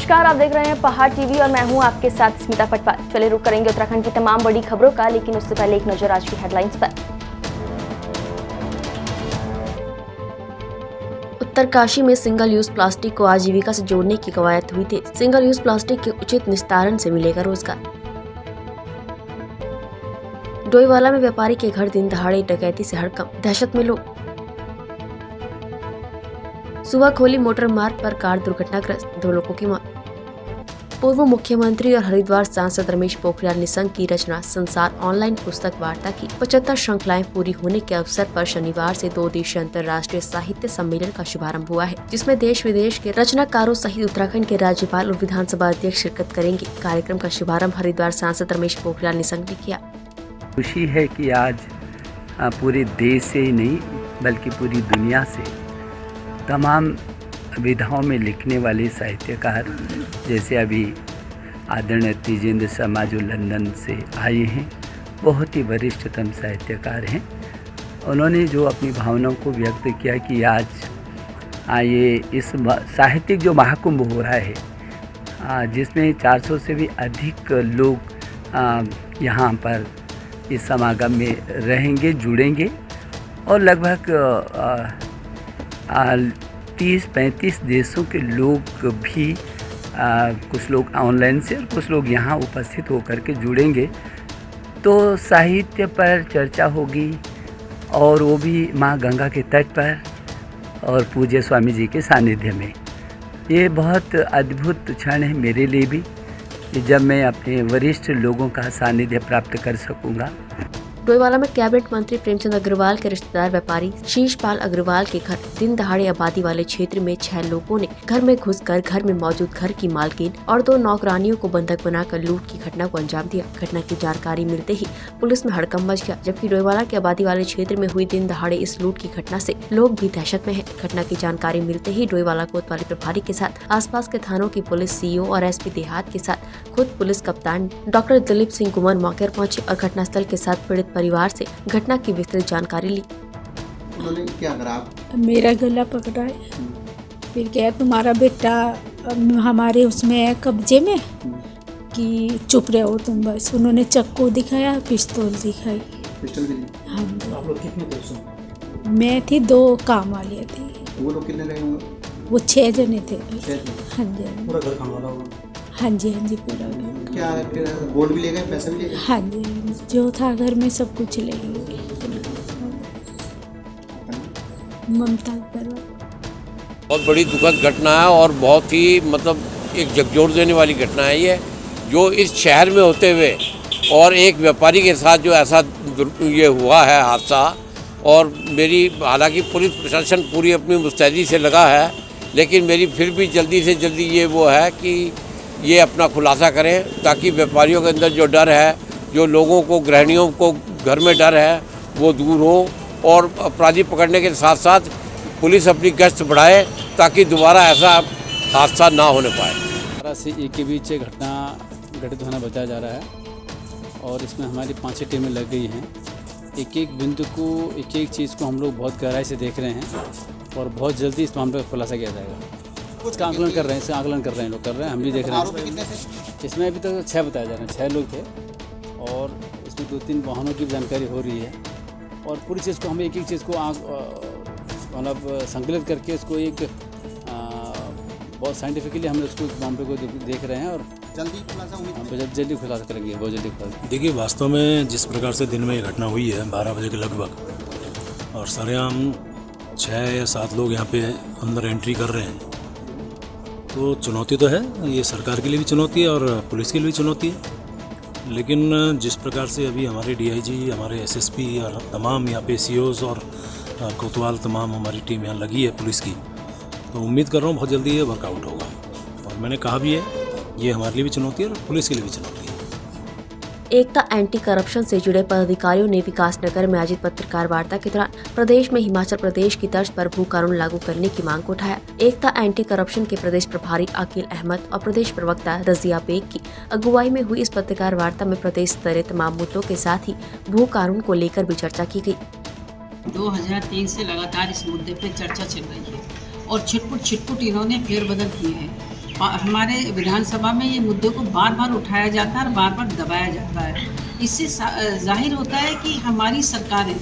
नमस्कार, आप देख रहे हैं पहाड़ टीवी और मैं हूं आपके साथ स्मिता पटवार। चले रुक करेंगे उत्तराखंड की तमाम बड़ी खबरों का, लेकिन उससे पहले एक नजर आज की हेडलाइंस पर। उत्तरकाशी में सिंगल यूज प्लास्टिक को आजीविका से जोड़ने की कवायद हुई थी। सिंगल यूज प्लास्टिक के उचित निस्तारण से मिलेगा रोजगार। डोईवाला में व्यापारी के घर दिन दहाड़े डकैती से हड़कंप, दहशत में लोग। सुबह खोली मोटर मार्ग पर कार दुर्घटनाग्रस्त, 2 लोगों की मौत। पूर्व मुख्यमंत्री और हरिद्वार सांसद रमेश पोखरियाल निशंक की रचना संसार ऑनलाइन पुस्तक वार्ता की 75 श्रृंखलाएं पूरी होने के अवसर पर शनिवार से 2 दिवसीय अंतर्राष्ट्रीय साहित्य सम्मेलन का शुभारंभ हुआ है, जिसमें देश विदेश के रचनाकारों सहित उत्तराखंड के राज्यपाल और विधानसभा अध्यक्ष शिरकत करेंगे। कार्यक्रम का शुभारंभ हरिद्वार सांसद रमेश पोखरियाल निशंक ने किया। खुशी है कि आज पूरे देश से ही नहीं बल्कि पूरी दुनिया से तमाम विधाओं में लिखने वाले साहित्यकार, जैसे अभी आदरणीय तेजेंद्र शर्मा जो लंदन से आए हैं, बहुत ही वरिष्ठतम साहित्यकार हैं। उन्होंने जो अपनी भावनाओं को व्यक्त किया कि आज ये इस साहित्यिक जो महाकुंभ हो रहा है, जिसमें 400 से भी अधिक लोग यहाँ पर इस समागम में रहेंगे, जुड़ेंगे और लगभग 30-35 देशों के लोग भी कुछ लोग ऑनलाइन से और कुछ लोग यहाँ उपस्थित होकर के जुड़ेंगे। तो साहित्य पर चर्चा होगी और वो भी माँ गंगा के तट पर और पूज्य स्वामी जी के सानिध्य में। ये बहुत अद्भुत क्षण है मेरे लिए भी कि जब मैं अपने वरिष्ठ लोगों का सानिध्य प्राप्त कर सकूँगा। डोईवाला में कैबिनेट मंत्री प्रेमचंद अग्रवाल के रिश्तेदार व्यापारी शीशपाल अग्रवाल के घर दिन दहाड़े आबादी वाले क्षेत्र में 6 लोगों ने घर में घुसकर घर में मौजूद घर की मालकिन और 2 नौकरानियों को बंधक बनाकर लूट की घटना को अंजाम दिया। घटना की जानकारी मिलते ही पुलिस में हड़कंप मच गया, जबकि डोईवाला के आबादी वाले क्षेत्र में हुई दिन दहाड़े इस लूट की घटना से लोग भी दहशत में हैं। घटना की जानकारी मिलते ही डोईवाला कोतवाली प्रभारी के साथ आसपास के थानों की पुलिस, सीओ और एसपी देहात के साथ खुद पुलिस कप्तान डॉक्टर दिलीप सिंह कुमार मौके पर पहुंचे और घटनास्थल के साथ पीड़ित परिवार से घटना की विस्तृत जानकारी ली। उन्होंने क्या करा? मेरा गला पकड़ा है, फिर क्या तुम्हारा बेटा हमारे उसमें है कब्जे में कि चुप रहो तुम बस। उन्होंने चक्कू दिखाया, पिस्तौल दिखाई। पिस्टल भी? हाँ जी। आप लोग कितने दोस्तों? मैं थी, 2 काम वाले थे। वो लोग कितने रहे होंगे? वो 6 जने थे। 6 जने? हाँ जी। पूरा घर खाने वाला होगा? हाँ जी, हाँ जी, पूरा घर। क्या फिर गोल्ड भी ले गए, पैसे भी ले गए? हाँ जी, जो था घर में सब कुछ ले गए। ममता बहुत बड़ी दुखद घटना है और बहुत ही मतलब एक झकझोर देने वाली घटना है ये, जो इस शहर में होते हुए और एक व्यापारी के साथ जो ऐसा ये हुआ है हादसा। और मेरी हालांकि पुलिस प्रशासन पूरी अपनी मुस्तैदी से लगा है, लेकिन मेरी फिर भी जल्दी से जल्दी ये वो है कि ये अपना खुलासा करें ताकि व्यापारियों के अंदर जो डर है, जो लोगों को, गृहिणियों को घर में डर है, वो दूर हो और अपराधी पकड़ने के साथ साथ पुलिस अपनी गश्त बढ़ाए ताकि दोबारा ऐसा हादसा ना होने पाए। 12 से 1 के बीच घटना घटित होना बताया जा रहा है और इसमें हमारी 5 टीमें लग गई हैं। एक बिंदु को, एक चीज़ को हम लोग बहुत गहराई से देख रहे हैं और बहुत जल्दी इस मामले का खुलासा किया जाएगा। इसका आकलन कर रहे हैं, लोग कर रहे हैं, हम भी देख रहे हैं। इसमें अभी तक 6 बताया जा रहा है, 6 लोग थे और इसमें 2-3 वाहनों की जानकारी हो रही है और पूरी चीज़ को हम एक चीज़ को मतलब संकलित करके इसको एक बहुत साइंटिफिकली हम उसको मामले को देख रहे हैं और जल्दी खुलासा करेंगे, बहुत जल्दी खुलासा। देखिए, वास्तव में जिस प्रकार से दिन में ये घटना हुई है 12 बजे के लगभग, और सरेआम 6 या 7 लोग यहाँ पे अंदर एंट्री कर रहे हैं, तो चुनौती तो है, ये सरकार के लिए भी चुनौती है और पुलिस के लिए भी चुनौती है। लेकिन जिस प्रकार से अभी हमारे डीआईजी, हमारे एसएसपी और तमाम यहाँ पे सीओज और कोतवाल तमाम हमारी टीम यहाँ लगी है पुलिस की, तो उम्मीद कर रहा हूँ बहुत जल्दी ये वर्कआउट होगा। और मैंने कहा भी है, ये हमारे लिए भी चुनौती है और पुलिस के लिए भी चुनौती है। एकता एंटी करप्शन से जुड़े पदाधिकारियों ने विकासनगर में आयोजित पत्रकार वार्ता के दौरान प्रदेश में हिमाचल प्रदेश की तर्ज पर भू कानून लागू करने की मांग को उठाया। एकता एंटी करप्शन के प्रदेश प्रभारी अकील अहमद और प्रदेश प्रवक्ता रजिया बेग की अगुवाई में हुई इस पत्रकार वार्ता में प्रदेश स्तरीय तमाम मुद्दों के साथ ही भू कानून को लेकर भी चर्चा की गई। 2003 से लगातार इस मुद्दे पर चर्चा चल रही है और छिटपुट इन्होंने फेरबदल किए हैं। हमारे विधानसभा में ये मुद्दे को बार बार उठाया जाता है और बार बार दबाया जाता है। इससे जाहिर होता है कि हमारी सरकारें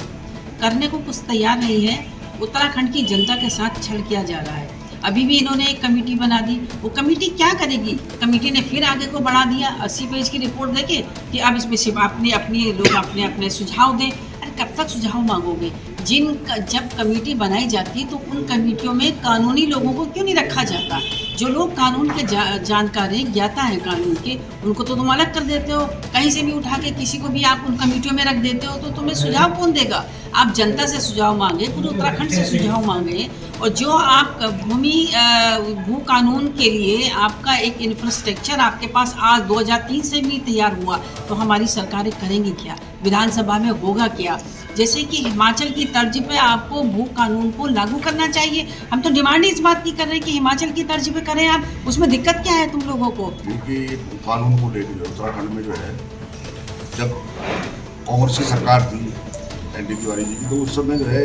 करने को कुछ तैयार नहीं है। उत्तराखंड की जनता के साथ छल किया जा रहा है। अभी भी इन्होंने एक कमेटी बना दी, वो कमेटी क्या करेगी? कमेटी ने फिर आगे को बढ़ा दिया 80 पेज की रिपोर्ट देके कि अब इसमें सिर्फ अपने लोग अपने सुझाव दें। अरे कब तक सुझाव मांगोगे? जब कमेटी बनाई जाती है तो उन कमेटियों में कानूनी लोगों को क्यों नहीं रखा जाता? जो लोग कानून के जानकारी ज्ञाता है कानून के, उनको तो तुम अलग कर देते हो। कहीं से भी उठा के किसी को भी आप उन कमेटियों में रख देते हो, तो तुम्हें सुझाव कौन देगा? आप जनता से सुझाव मांगे, पूरे उत्तराखंड से सुझाव मांगे, और जो आप भू कानून के लिए आपका एक इंफ्रास्ट्रक्चर आपके पास आज 2003 से भी तैयार हुआ, तो हमारी सरकारें करेंगी क्या? विधानसभा में होगा क्या? जैसे कि हिमाचल की तर्ज पे आपको भू कानून को लागू करना चाहिए। हम तो डिमांड इस बात की कर रहे हैं कि हिमाचल की तर्ज पे करें आप। उसमें दिक्कत क्या है तुम लोगों को? क्योंकि कानून को लेकर उत्तराखंड में जो है, जब कांग्रेस की सरकार थी एनडी तिवारी जी की, तो उस समय जो है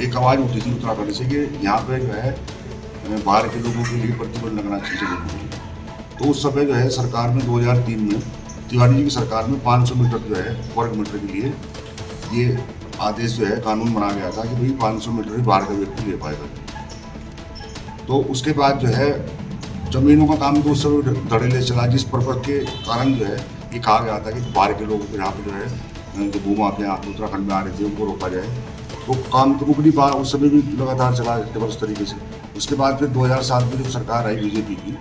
एक आवाज़ उठी थी उत्तराखंड से कि यहाँ पे जो है बाहर के लोगों के लिए प्रतिबंध लगना चाहिए। तो उस समय जो है सरकार में 2003 में तिवारी जी की सरकार में 500 मीटर जो है वर्ग मीटर के लिए ये आदेश जो है कानून बना गया था कि भाई 500 मीटर ही बाहर का व्यक्ति ले पाएगा। तो उसके बाद जो है जमीनों का काम तो उस समय धड़ेले चला, जिस पर्पज के कारण जो है ये कहा गया था कि बाहर के लोगों को यहाँ पे जो है जो भूमाफिया उत्तराखंड में आ रहे थे उनको रोका जाए। तो काम तो मुकदी बात उस समय भी लगातार चला जबरदस्त तरीके से। उसके बाद फिर 2007 में जब सरकार आई बीजेपी की,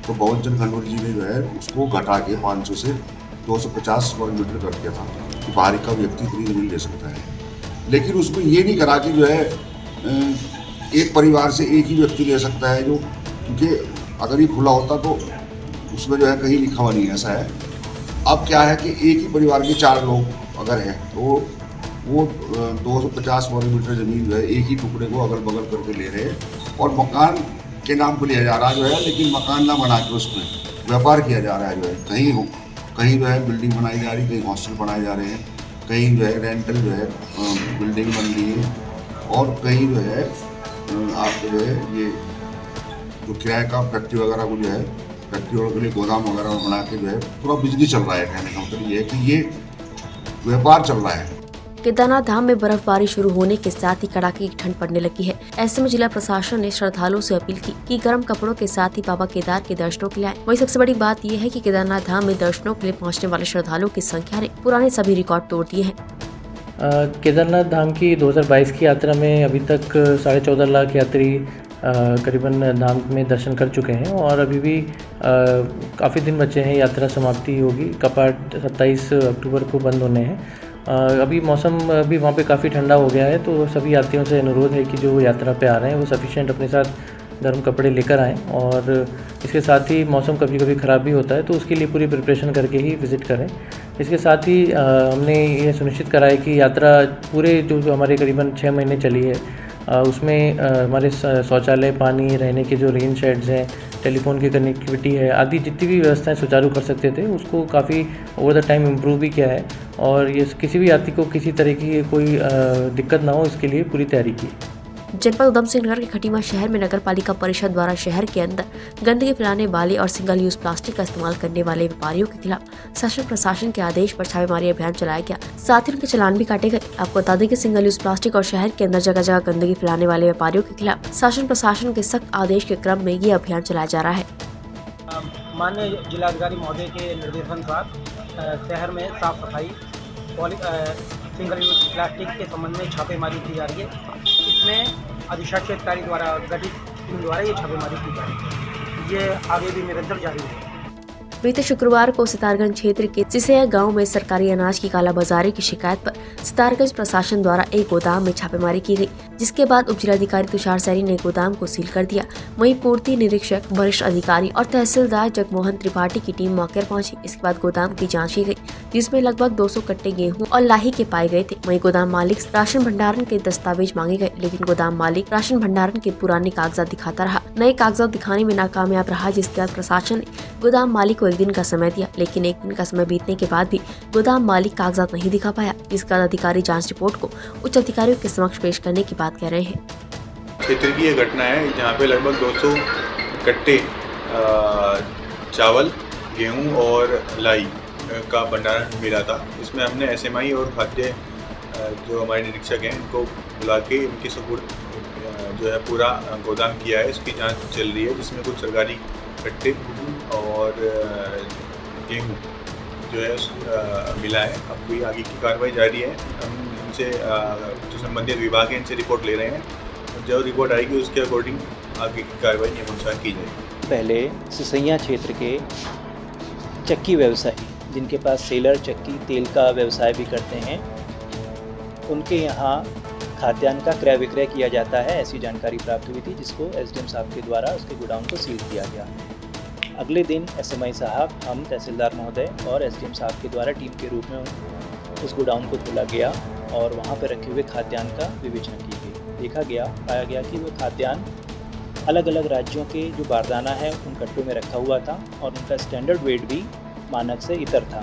तो बहुजन खंडूरी जी ने जो है उसको घटा के 500 से 250 वर्ग मीटर कर दिया था कि बाहर का व्यक्ति इतनी जमीन ले सकता है। लेकिन उसमें ये नहीं करा कि जो है एक परिवार से एक ही व्यक्ति ले सकता है, जो क्योंकि अगर ये खुला होता तो उसमें जो है कहीं लिखा हुआ नहीं है ऐसा है। अब क्या है कि एक ही परिवार के 4 लोग अगर हैं तो वो 250 वर्ग मीटर ज़मीन जो है एक ही टुकड़े को अगल बगल करके ले रहे हैं और मकान के नाम पर लिया जा रहा है जो है, लेकिन मकान ना बना के उसमें व्यापार किया जा रहा है जो है। कहीं जो है बिल्डिंग बनाई जा रही है, कहीं हॉस्टल बनाए जा रहे हैं, कहीं जो है रेंटल जो है बिल्डिंग बन रही है, और कहीं जो है आपको जो है ये जो किराए का फैक्ट्री वगैरह को जो है फैक्ट्री वगैरह के लिए गोदाम वगैरह बना के जो है पूरा बिजली चल रहा है। कहने का मतलब ये है कि ये व्यापार चल रहा है। केदारनाथ धाम में बर्फबारी शुरू होने के साथ ही कड़ाके की ठंड पड़ने लगी है। ऐसे में जिला प्रशासन ने श्रद्धालुओं से अपील की कि गर्म कपड़ों के साथ ही बाबा केदार के दर्शनों के लिए आए। वहीं सबसे बड़ी बात यह है कि केदारनाथ धाम में दर्शनों के लिए पहुंचने वाले श्रद्धालुओं की संख्या ने पुराने सभी रिकॉर्ड तोड़ दिए हैं। केदारनाथ धाम की 2022 की यात्रा में अभी तक 14.5 लाख यात्री करीबन धाम में दर्शन कर चुके हैं और अभी भी काफ़ी दिन बचे हैं, यात्रा समाप्ति होगी। कपाट 27 अक्टूबर को बंद होने हैं। अभी मौसम भी वहाँ पे काफ़ी ठंडा हो गया है, तो सभी यात्रियों से अनुरोध है कि जो यात्रा पे आ रहे हैं वो सफिशिएंट अपने साथ गर्म कपड़े लेकर आएँ। और इसके साथ ही मौसम कभी कभी ख़राब भी होता है, तो उसके लिए पूरी प्रिपरेशन करके ही विज़िट करें। इसके साथ ही हमने ये सुनिश्चित करा है कि यात्रा पूरे जो हमारे करीबन 6 महीने चली है उसमें हमारे शौचालय, पानी, रहने के जो रेन शेड्स हैं, टेलीफोन की कनेक्टिविटी है आदि जितनी भी व्यवस्थाएं सुचारू कर सकते थे उसको काफ़ी ओवर द टाइम इम्प्रूव भी किया है। और ये किसी भी यात्री को किसी तरह की कोई दिक्कत ना हो, इसके लिए पूरी तैयारी की। जनपद उधम सिंह नगर के खटीमा शहर में नगर पालिका परिषद द्वारा शहर के अंदर गंदगी फैलाने वाले और सिंगल यूज प्लास्टिक का इस्तेमाल करने वाले व्यापारियों के खिलाफ शासन प्रशासन के आदेश पर छापेमारी अभियान चलाया गया, साथ ही उनके चालान भी काटे गए। आपको बता दें कि सिंगल यूज प्लास्टिक और शहर के अंदर जगह जगह गंदगी फैलाने वाले व्यापारियों के खिलाफ शासन प्रशासन के सख्त आदेश के क्रम में ये अभियान चलाया जा रहा है। माननीय जिलाधिकारी महोदय के निर्देशानुसार शहर में साफ सफाई, सिंगल यूज प्लास्टिक के संबंध में छापेमारी की जा रही है। इसमें अधिशासी अधिकारी द्वारा गठित टीम द्वारा ये छापेमारी की जा रही है। ये आगे भी निरंतर जारी है। बीते शुक्रवार को सितारगंज क्षेत्र के सिसैया गांव में सरकारी अनाज की कालाबाजारी की शिकायत पर सितारगंज प्रशासन द्वारा एक गोदाम में छापेमारी की गई, जिसके बाद उप जिलाधिकारी तुषार सैनी ने गोदाम को सील कर दिया। वहीं पूर्ति निरीक्षक, वरिष्ठ अधिकारी और तहसीलदार जगमोहन त्रिपाठी की टीम मौके पर पहुंची। इसके बाद गोदाम की जांच की गई, जिसमें लगभग 200 कट्टे गेहूं और लाही के पाए गए थे। वहीं गोदाम मालिक राशन भंडारण के दस्तावेज मांगे गए, लेकिन गोदाम मालिक राशन भंडारण के पुराने कागजात दिखाता रहा। नए कागजात दिखाने में नाकामयाब रहा, जिसके बाद प्रशासन ने गोदाम मालिक को 1 दिन का समय दिया, लेकिन 1 दिन का समय बीतने के बाद भी गोदाम मालिक कागजात नहीं दिखा पाया। इसके बाद अधिकारी जांच रिपोर्ट को उच्च अधिकारियों के समक्ष पेश करने की बात कह रहे हैं। क्षेत्र की यह घटना है जहाँ पे लगभग 200 कट्टे चावल, गेहूं और लाई का भंडारण मिला था। इसमें हमने SMI और खाद्य जो हमारे निरीक्षक हैं इनको बुला के इनके सपोर्ट जो है पूरा गोदाम किया है। इसकी जांच चल रही है, जिसमें कुछ सरकारी कट्टे और गेहूं जो है मिला है। अब कोई आगे की कार्रवाई जारी है। हम इनसे जो संबंधित विभाग है इनसे रिपोर्ट ले रहे हैं। जो रिपोर्ट आएगी उसके अकॉर्डिंग आगे की कार्रवाई नियमानुसार की जाएगी। पहले सिसैया क्षेत्र के चक्की व्यवसायी जिनके पास सेलर, चक्की, तेल का व्यवसाय भी करते हैं, उनके यहाँ खाद्यान्न का क्रय विक्रय किया जाता है, ऐसी जानकारी प्राप्त हुई थी, जिसको SDM साहब के द्वारा उसके गोडाउन को सील किया गया। अगले दिन SMI साहब, हम तहसीलदार महोदय और SDM साहब के द्वारा टीम के रूप में उस गोडाउन को खोला गया और वहाँ पर रखे हुए खाद्यान्न का विवेचना की गई। देखा गया, पाया गया कि वो खाद्यान्न अलग अलग राज्यों के जो बारदाना है उन कट्टों में रखा हुआ था और उनका स्टैंडर्ड वेट भी मानक से इतर था।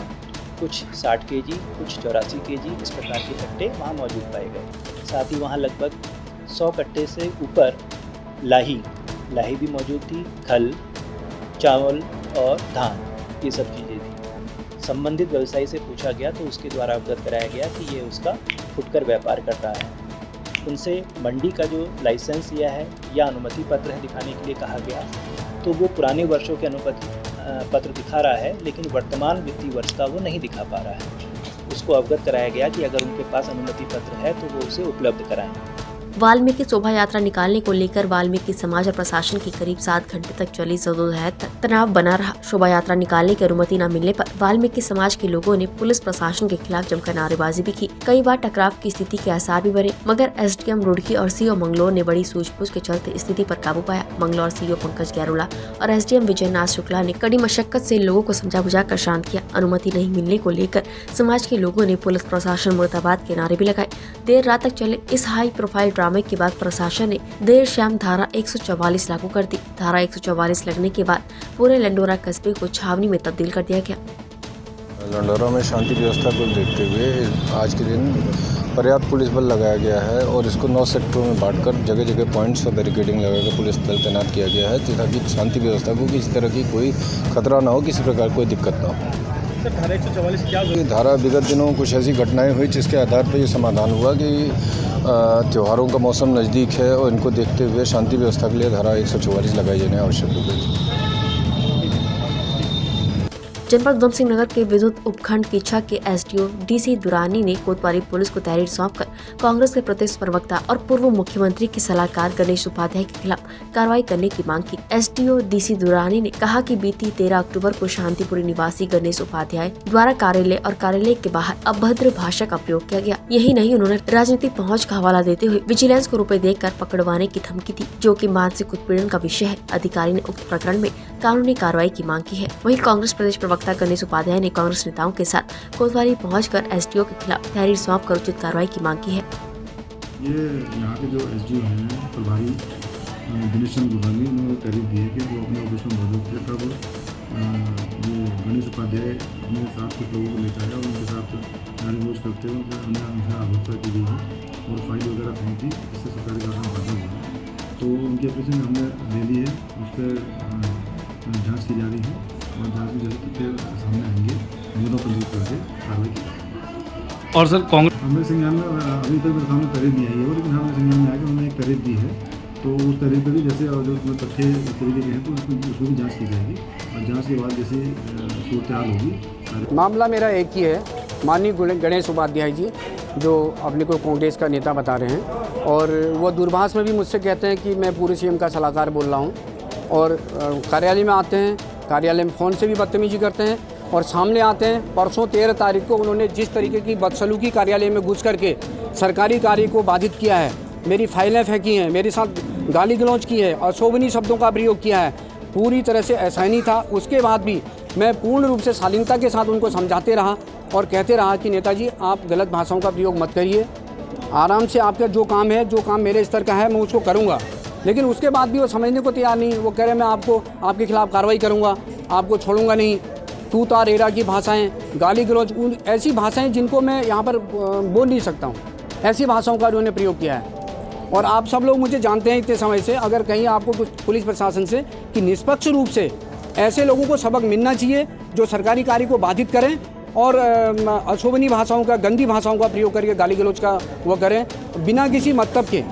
कुछ 60 kg, कुछ 84 kg इस प्रकार के कट्टे वहाँ मौजूद पाए गए। साथ ही वहाँ लगभग 100 कट्टे से ऊपर लाही भी मौजूद थी, खल, चावल और धान, ये सब चीज़ें थी। संबंधित व्यवसायी से पूछा गया तो उसके द्वारा अवगत कराया गया कि ये उसका फुटकर व्यापार कर रहा है। उनसे मंडी का जो लाइसेंस लिया है या अनुमति पत्र है दिखाने के लिए कहा गया, तो वो पुराने वर्षों के अनुमति पत्र दिखा रहा है, लेकिन वर्तमान वित्तीय वर्ष का वो नहीं दिखा पा रहा है। उसको अवगत कराया गया कि अगर उनके पास अनुमति पत्र है तो वो उसे उपलब्ध कराएं। वाल्मीकि शोभा यात्रा निकालने को लेकर वाल्मीकि समाज और प्रशासन की करीब 7 घंटे तक चली जदोजहद तनाव बना रहा। शोभा यात्रा निकालने की अनुमति न मिलने पर वाल्मीकि समाज के लोगों ने पुलिस प्रशासन के खिलाफ जमकर नारेबाजी भी की। कई बार टकराव की स्थिति के आसार भी बने, मगर SDM रुड़की और CO मंगलौर ने बड़ी सूझबूझ के चलते स्थिति पर काबू पाया। मंगलौर CO पंकज गैरोला और SDM विजयनाथ शुक्ला ने कड़ी मशक्कत से लोगों को समझा बुझा कर शांत किया। अनुमति नहीं मिलने को लेकर समाज के लोगों ने पुलिस प्रशासन मुर्दाबाद के नारे भी लगाए। देर रात तक चले इस हाई प्रोफाइल ड्रामे के बाद प्रशासन ने देर शाम धारा 144 लागू कर दी। धारा 144 लगने के बाद पूरे लंडोरा कस्बे को छावनी में तब्दील कर दिया गया। लंडोरा में शांति व्यवस्था को देखते हुए आज के दिन पर्याप्त पुलिस बल लगाया गया है और इसको 9 सेक्टरों में बांटकर जगह जगह पॉइंट्स और बैरिकेडिंग लगाकर पुलिस दल तैनात किया गया है, ताकि शांति व्यवस्था को किसी तरह की कोई खतरा ना हो, किसी प्रकार कोई दिक्कत ना हो। धारा 144 क्या धारा विगत दिनों कुछ ऐसी घटनाएं हुई जिसके आधार पर ये समाधान हुआ कि त्योहारों का मौसम नज़दीक है और इनको देखते हुए शांति व्यवस्था के लिए धारा 144 लगाई जाने आवश्यक हो गई। जनपद उधम सिंह नगर के विद्युत उपखंड किच्छा के SDO DC दुरानी ने कोतवाली पुलिस को तहरीर सौंपकर कांग्रेस के प्रदेश प्रवक्ता और पूर्व मुख्यमंत्री के सलाहकार गणेश उपाध्याय के खिलाफ कार्रवाई करने की मांग की। SDO DC दुरानी ने कहा कि बीती 13 अक्टूबर को शांतिपुरी निवासी गणेश उपाध्याय द्वारा कार्यालय और कार्यालय के बाहर अभद्र भाषा का प्रयोग किया गया। यही नहीं, उन्होंने राजनीतिक पहुँच का हवाला देते हुए विजिलेंस को रुपए देकर पकड़वाने की धमकी दी, जो कि मानसिक उत्पीड़न का विषय है। अधिकारी ने उक्त प्रकरण में कानूनी कार्रवाई की मांग की है। वहीं कांग्रेस प्रदेश प्रवक्ता गणेश उपाध्याय ने कांग्रेस नेताओं के साथ कोतवाली पहुंचकर SDO के खिलाफ तहरीर सौंपकर उचित कार्रवाई की मांग की है। ये यहाँ के जो SDO हैं प्रभारी दिनेश चंद्र गुरबानी, उन्होंने तहरीर दी है कि वो अपने ऑफिस में मौजूद थे, तब ये गणेश उपाध्याय अपने साथ कुछ लोगों को लेकर आया और उनके साथ नारेबाजी करते हुए उनसे आलोचना की गई है और फाइल वगैरह थी थी, इससे सरकारी कार्रवाई करना हुआ। तो उनकी एप्लीकेशन हमने ले ली है, उस पर जाँच की जा रही है और जांच में जैसे कितने सामने आएंगे दोनों पंजीकृत करके कार्रवाई की। और सर कांग्रेस हमारे संज्ञान में अभी तक मेरे सामने तहरीर नहीं आई है, लेकिन हमारे संज्ञान में आया कि उन्होंने एक तहरीर दी है, तो उस तहरीर पर भी जैसे जो तथ्य इस तरीके के हैं तो उसको भी जाँच की जाएगी और जाँच के बाद जैसे सूरत हाल होगी। मामला मेरा एक ही है, माननीय गणेश उपाध्याय जी जो अपने को कांग्रेस का नेता बता रहे हैं और वो दूरभाष में भी मुझसे कहते हैं कि मैं पूरे CM का सलाहकार बोल रहा हूँ और कार्यालय में आते हैं, कार्यालय में फ़ोन से भी बदतमीजी करते हैं और सामने आते हैं। परसों 13 तारीख को उन्होंने जिस तरीके की बदसलूकी कार्यालय में घुस करके सरकारी कार्य को बाधित किया है, मेरी फाइलें फेंकी हैं, मेरे साथ गाली गलौज की है, अशोभनीय शब्दों का प्रयोग किया है, पूरी तरह से ऐसा ही नहीं था। उसके बाद भी मैं पूर्ण रूप से शालीनता के साथ उनको समझाते रहा और कहते रहा कि नेताजी आप गलत भाषाओं का प्रयोग मत करिए, आराम से आपका जो काम है, जो काम मेरे स्तर का है मैं उसको करूँगा। लेकिन उसके बाद भी वो समझने को तैयार नहीं। वो कह रहे मैं आपके खिलाफ कार्रवाई करूँगा, आपको छोड़ूंगा नहीं। तू ता रेरा की भाषाएं, गाली गलौज, ऐसी भाषाएं जिनको मैं यहाँ पर बोल नहीं सकता हूँ, ऐसी भाषाओं का उन्होंने प्रयोग किया है और आप सब लोग मुझे जानते हैं इतने समय से, अगर कहीं आपको कुछ पुलिस प्रशासन से कि निष्पक्ष रूप से ऐसे लोगों को सबक मिलना चाहिए जो सरकारी कार्य को बाधित करें और अशोभनीय भाषाओं का, गंदी भाषाओं का प्रयोग करके गाली गलौज का वो करें बिना किसी मतलब के।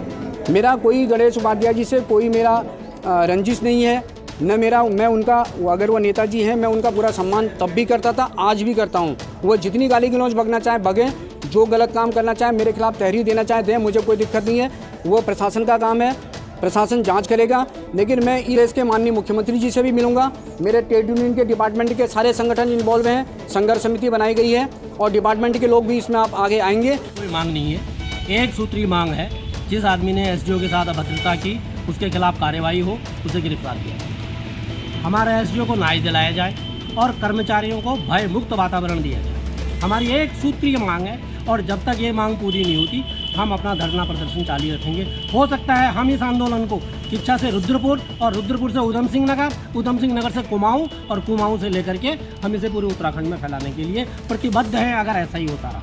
मेरा कोई गणेश उपाध्याय जी से कोई मेरा रंजिश नहीं है, न मेरा, मैं उनका, अगर वो नेताजी हैं मैं उनका पूरा सम्मान तब भी करता था, आज भी करता हूँ। वो जितनी गाली गलौज बकना चाहे बगें, जो गलत काम करना चाहे, मेरे खिलाफ तहरीर देना चाहे दें, मुझे कोई दिक्कत नहीं है। वो प्रशासन का काम है, प्रशासन जांच करेगा। लेकिन मैं इस के माननीय मुख्यमंत्री जी से भी मिलूंगा। मेरे ट्रेड यूनियन के डिपार्टमेंट के सारे संगठन इन्वॉल्व हैं, संघर्ष समिति बनाई गई है और डिपार्टमेंट के लोग भी इसमें आप आगे आएंगे। कोई मांग नहीं है, एक सूत्री मांग है। जिस आदमी ने एसडीओ के साथ अभद्रता की उसके खिलाफ कार्रवाई हो, उसे गिरफ्तार किया जाए। हमारे एसडीओ को न्याय दिलाया जाए और कर्मचारियों को भय मुक्त वातावरण दिया जाए। हमारी एक सूत्रीय मांग है और जब तक ये मांग पूरी नहीं होती हम अपना धरना प्रदर्शन जारी रखेंगे। हो सकता है हम इस आंदोलन को किच्छा से रुद्रपुर और रुद्रपुर से उधम सिंह नगर से कुमाऊं और कुमाऊं से लेकर के हम इसे पूरे उत्तराखंड में फैलाने के लिए प्रतिबद्ध हैं अगर ऐसा ही होता रहा।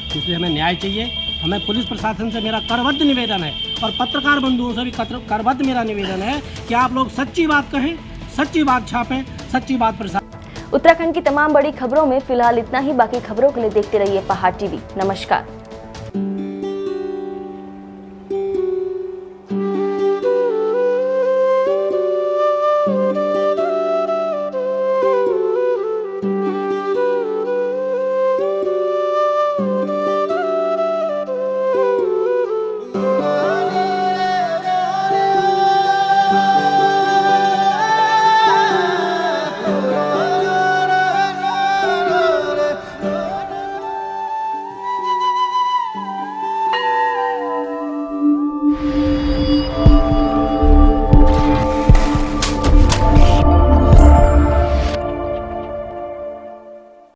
इसलिए हमें न्याय चाहिए। हमें पुलिस प्रशासन से मेरा करबद्ध निवेदन है और पत्रकार बंधुओं से भी करबद्ध मेरा निवेदन है कि आप लोग सच्ची बात कहें, सच्ची बात छापें, सच्ची बात प्रसार। उत्तराखंड की तमाम बड़ी खबरों में फिलहाल इतना ही। बाकी खबरों के लिए देखते रहिए पहाड़ टीवी। नमस्कार।